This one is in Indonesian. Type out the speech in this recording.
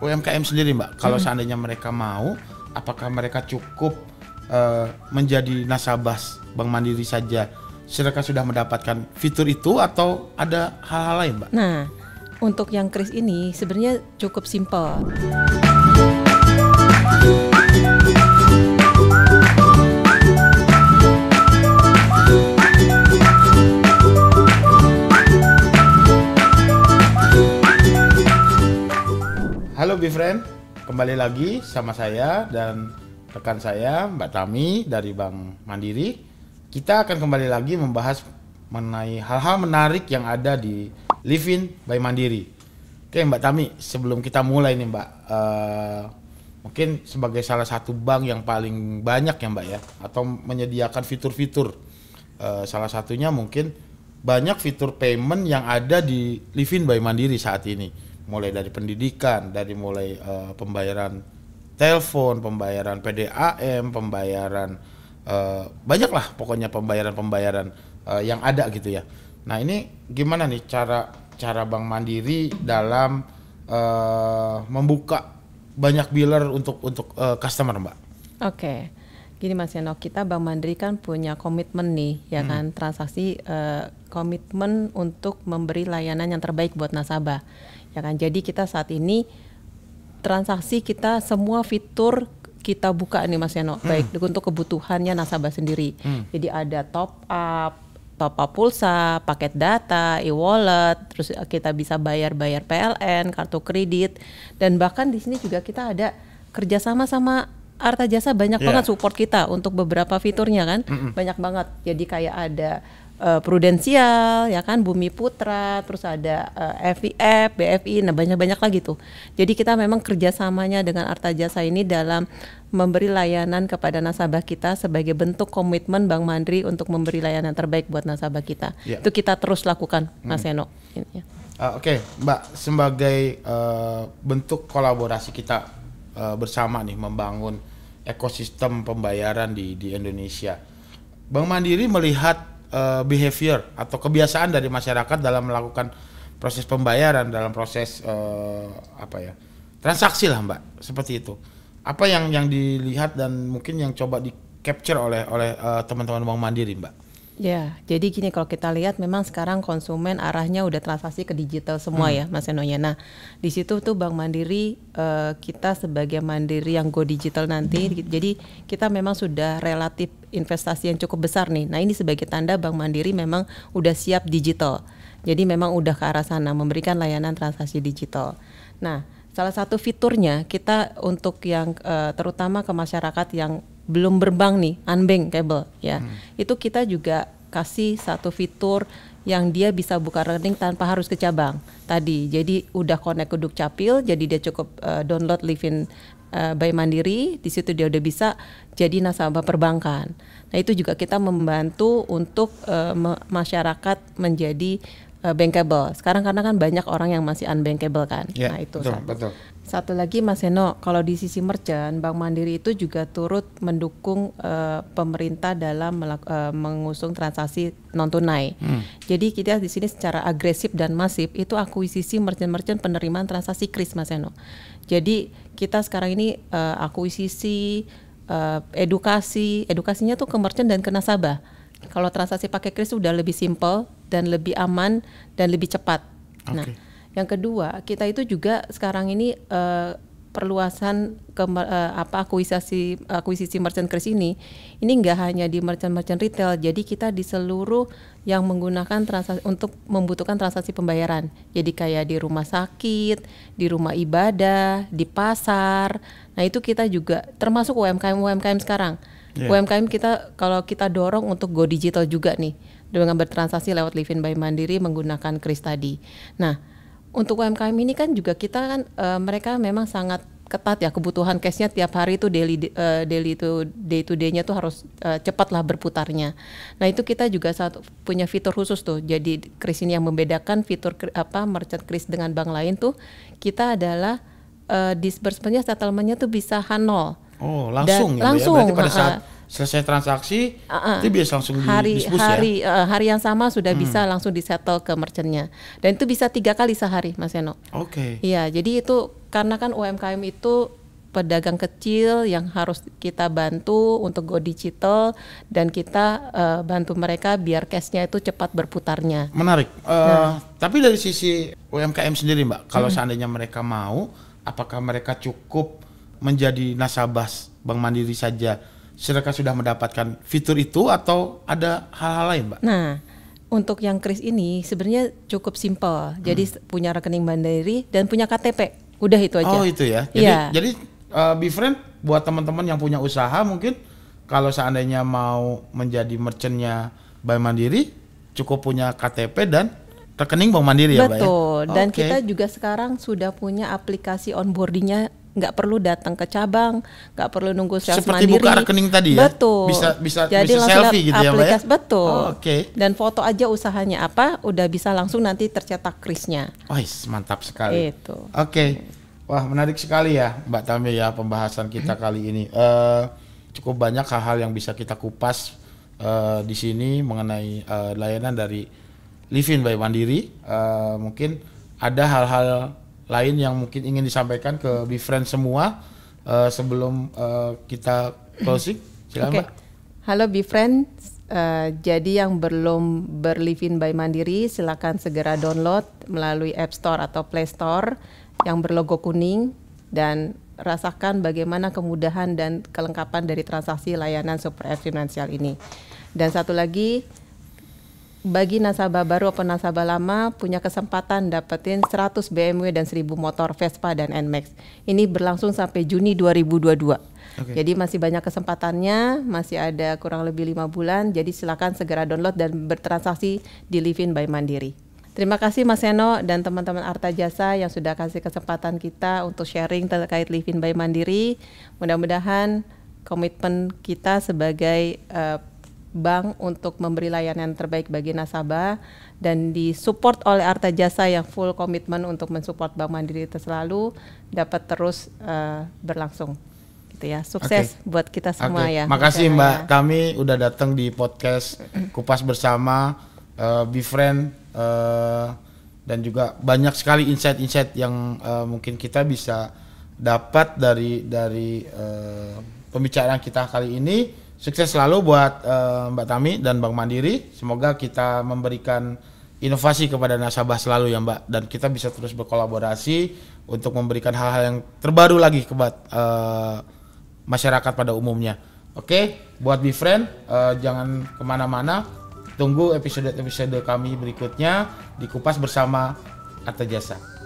UMKM sendiri Mbak, kalau seandainya mereka mau, apakah mereka cukup menjadi nasabah Bank Mandiri saja? Mereka sudah mendapatkan fitur itu atau ada hal-hal lain Mbak? Nah, untuk yang kris ini sebenarnya cukup simpel. Halo Bifriend, kembali lagi sama saya dan rekan saya Mbak Tami dari Bank Mandiri. Kita akan kembali lagi membahas mengenai hal-hal menarik yang ada di Livin by Mandiri. Oke Mbak Tami, sebelum kita mulai nih Mbak, mungkin sebagai salah satu bank yang paling banyak ya Mbak ya, atau menyediakan fitur-fitur, salah satunya mungkin banyak fitur payment yang ada di Livin by Mandiri saat ini. Mulai dari pendidikan, dari mulai pembayaran telepon, pembayaran PDAM, pembayaran banyaklah pokoknya pembayaran yang ada gitu ya. Nah ini gimana nih cara Bank Mandiri dalam membuka banyak biller untuk customer Mbak? Oke. Gini Mas Yano, kita Bank Mandiri kan punya komitmen nih, ya kan, transaksi komitmen untuk memberi layanan yang terbaik buat nasabah, ya kan. Jadi kita saat ini transaksi kita semua fitur kita buka nih Mas Yano, baik untuk kebutuhannya nasabah sendiri. Jadi ada top up pulsa, paket data, e-wallet, terus kita bisa bayar PLN, kartu kredit, dan bahkan di sini juga kita ada kerjasama sama Arta Jasa, banyak banget support kita untuk beberapa fiturnya kan, banyak banget. Jadi kayak ada Prudensial, ya kan, Bumi Putra, terus ada FIF, BFI, nah banyak lagi tuh. Jadi kita memang kerjasamanya dengan Arta Jasa ini dalam memberi layanan kepada nasabah kita sebagai bentuk komitmen Bank Mandiri untuk memberi layanan terbaik buat nasabah kita. Itu kita terus lakukan, Mas Eno. Oke, Mbak, sebagai bentuk kolaborasi kita bersama nih membangun ekosistem pembayaran di Indonesia, Bank Mandiri melihat behavior atau kebiasaan dari masyarakat dalam melakukan proses pembayaran, dalam proses transaksi lah Mbak, seperti itu. Apa yang dilihat dan mungkin yang coba di capture oleh teman-teman Bank Mandiri Mbak? Ya, jadi gini, kalau kita lihat memang sekarang konsumen arahnya udah transaksi ke digital semua ya Mas Enonya. Nah di situ tuh Bank Mandiri, kita sebagai Mandiri yang go digital nanti, jadi kita memang sudah relatif investasi yang cukup besar nih. Nah ini sebagai tanda Bank Mandiri memang udah siap digital. Jadi memang udah ke arah sana memberikan layanan transaksi digital. Nah salah satu fiturnya kita untuk yang terutama ke masyarakat yang belum berbank nih, unbankable ya. Itu kita juga kasih satu fitur yang dia bisa buka rekening tanpa harus ke cabang tadi. Jadi udah connect ke Dukcapil, jadi dia cukup download Livin by Mandiri, di situ dia udah bisa jadi nasabah perbankan. Nah itu juga kita membantu untuk masyarakat menjadi bankable. Sekarang karena kan banyak orang yang masih unbankable kan. Ya, nah itu betul. Satu lagi Mas Eno, kalau di sisi merchant, Bank Mandiri itu juga turut mendukung pemerintah dalam mengusung transaksi non tunai. Jadi kita di sini secara agresif dan masif itu akuisisi merchant-merchant penerimaan transaksi kris Mas Eno. Jadi kita sekarang ini akuisisi, edukasinya tuh ke merchant dan ke nasabah. Kalau transaksi pakai kris udah lebih simple dan lebih aman dan lebih cepat. Nah, yang kedua, kita itu juga sekarang ini perluasan ke akuisisi merchant kris ini nggak hanya di merchant retail, jadi kita di seluruh yang menggunakan transaksi untuk membutuhkan transaksi pembayaran. Jadi kayak di rumah sakit, di rumah ibadah, di pasar. Nah itu kita juga termasuk UMKM sekarang. UMKM kita kalau kita dorong untuk go digital juga nih dengan bertransaksi lewat Livin by Mandiri menggunakan kris tadi. Nah untuk UMKM ini kan juga kita kan mereka memang sangat ketat ya, kebutuhan cashnya tiap hari itu daily itu day to day-nya tuh harus cepat lah berputarnya. Nah itu kita juga punya fitur khusus tuh. Jadi kris ini yang membedakan fitur merchant kris dengan bank lain tuh, kita adalah disbursement-nya, settlement-nya tuh bisa H0. Oh langsung ya? Langsung. Berarti pada saat selesai transaksi itu bisa langsung hari yang sama sudah bisa langsung disettle ke merchantnya, dan itu bisa 3 kali sehari, Mas Eno. Iya, jadi itu karena kan UMKM itu pedagang kecil yang harus kita bantu untuk go digital, dan kita bantu mereka biar cashnya itu cepat berputarnya. Menarik. Tapi dari sisi UMKM sendiri, Mbak, kalau seandainya mereka mau, apakah mereka cukup menjadi nasabah Bank Mandiri saja, mereka sudah mendapatkan fitur itu, atau ada hal-hal lain, Mbak? Nah, untuk yang kris ini sebenarnya cukup simpel. Jadi punya rekening Mandiri dan punya KTP. Udah itu aja. Oh, itu ya. Jadi Bifriend, buat teman-teman yang punya usaha, mungkin kalau seandainya mau menjadi merchantnya Bank Mandiri, cukup punya KTP dan rekening Bank Mandiri ya, Mbak? Betul. Dan kita juga sekarang sudah punya aplikasi onboardingnya, nggak perlu datang ke cabang, nggak perlu nunggu sales Mandiri. Seperti buka rekening tadi ya? Betul. Jadi bisa selfie gitu ya, Mbak? Betul. Dan foto aja usahanya apa, udah bisa langsung nanti tercetak krisnya. Mantap sekali. Itu. Wah, menarik sekali ya, Mbak Tami ya, pembahasan kita kali ini. Cukup banyak hal-hal yang bisa kita kupas di sini mengenai layanan dari Livin by Mandiri. Mungkin ada hal-hal lain yang mungkin ingin disampaikan ke Bifriend semua sebelum kita closing. Silakan, Mbak. Halo Bifriend. Jadi yang belum berLivin by Mandiri, silakan segera download melalui App Store atau Play Store yang berlogo kuning, dan rasakan bagaimana kemudahan dan kelengkapan dari transaksi layanan Super App Finansial ini. Dan satu lagi, bagi nasabah baru atau nasabah lama punya kesempatan dapetin 100 BMW dan 1000 motor Vespa dan NMAX. Ini berlangsung sampai Juni 2022. Jadi masih banyak kesempatannya, masih ada kurang lebih 5 bulan. Jadi silakan segera download dan bertransaksi di Livin by Mandiri. Terima kasih Mas Eno dan teman-teman Arta Jasa yang sudah kasih kesempatan kita untuk sharing terkait Livin by Mandiri. Mudah-mudahan komitmen kita sebagai bank untuk memberi layanan terbaik bagi nasabah dan disupport oleh Arta Jasa yang full komitmen untuk mensupport Bank Mandiri itu selalu dapat terus berlangsung. Gitu ya. Sukses buat kita semua ya. Makasih Mbak Tami udah datang di podcast Kupas Bersama Bifriend. Dan juga banyak sekali insight-insight yang mungkin kita bisa dapat dari pembicaraan kita kali ini. Sukses selalu buat Mbak Tami dan Bank Mandiri. Semoga kita memberikan inovasi kepada nasabah selalu ya, Mbak, dan kita bisa terus berkolaborasi untuk memberikan hal-hal yang terbaru lagi kepada masyarakat pada umumnya. Oke, buat Bifriend, jangan kemana-mana. Tunggu episode-episode kami berikutnya di Kupas Bersama Arta Jasa.